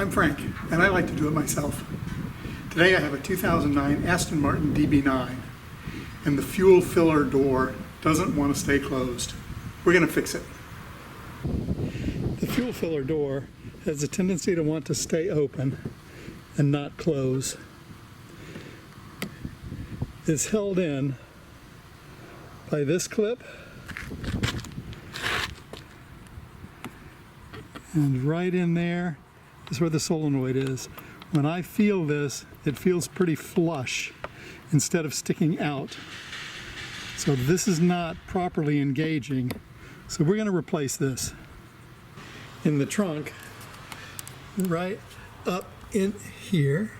I'm Frank, and I like to do it myself. Today I have a 2009 Aston Martin DB9, and the fuel filler door doesn't want to stay closed. We're going to fix it. The fuel filler door has a tendency to want to stay open and not close. It's held in by this clip, and right in there is where the solenoid is. When I feel this, it feels pretty flush instead of sticking out. So this is not properly engaging. So we're going to replace this. In the trunk, right up in here,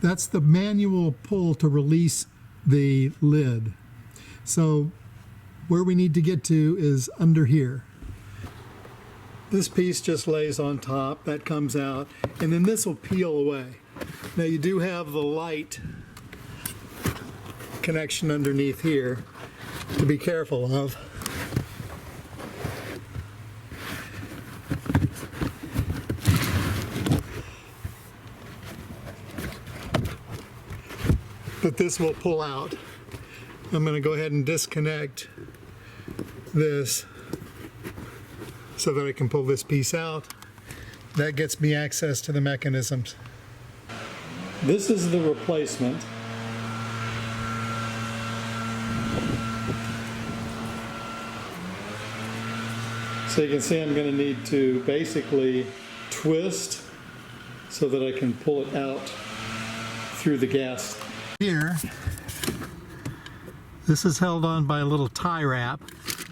that's the manual pull to release the lid. So where we need to get to is under here. This piece just lays on top, that comes out, and then this will peel away. Now you do have the light connection underneath here to be careful of. But this will pull out. I'm going to go ahead and disconnect this so that I can pull this piece out. That gets me access to the mechanisms. This is the replacement. So you can see I'm going to need to basically twist so that I can pull it out through the gas. Here, this is held on by a little tie wrap,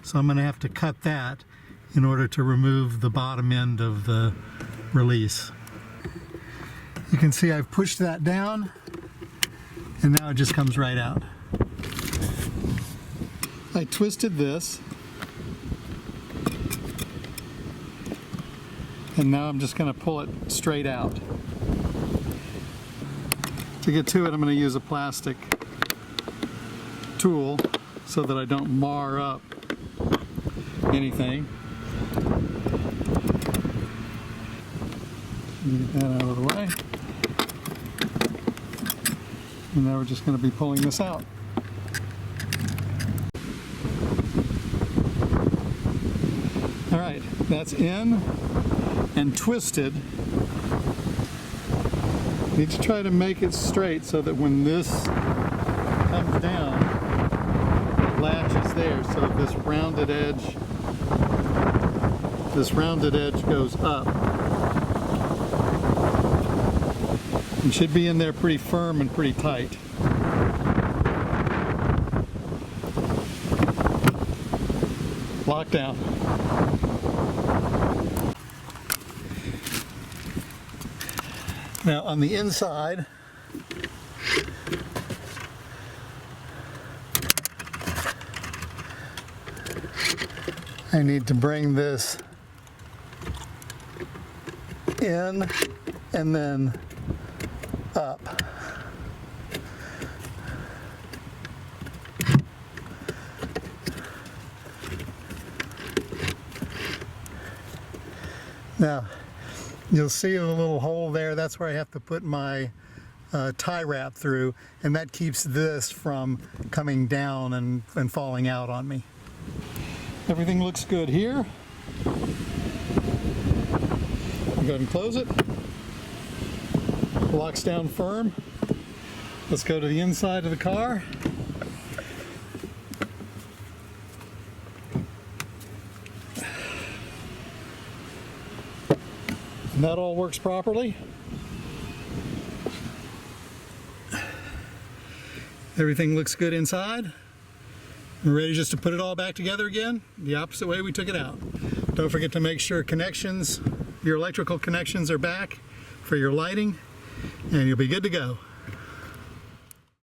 so I'm going to have to cut that in order to remove the bottom end of the release. You can see I've pushed that down, and now it just comes right out. I twisted this, and now I'm just going to pull it straight out. To get to it, I'm going to use a plastic tool so that I don't mar up anything. Get that out of the way. And now we're just going to be pulling this out. All right, that's in and twisted. Need to try to make it straight so that when this comes down, the latch is there, so this rounded edge goes up. It should be in there pretty firm and pretty tight. Lockdown. Now on the inside, I need to bring this in and then up. Now, you'll see a little hole there. That's where I have to put my tie wrap through, and that keeps this from coming down and falling out on me. Everything looks good here. I'll go ahead and close it. Locks down firm. Let's go to the inside of the car. And that all works properly. Everything looks good inside. We're ready just to put it all back together again, the opposite way we took it out. Don't forget to make sure connections, your electrical connections are back for your lighting, and you'll be good to go.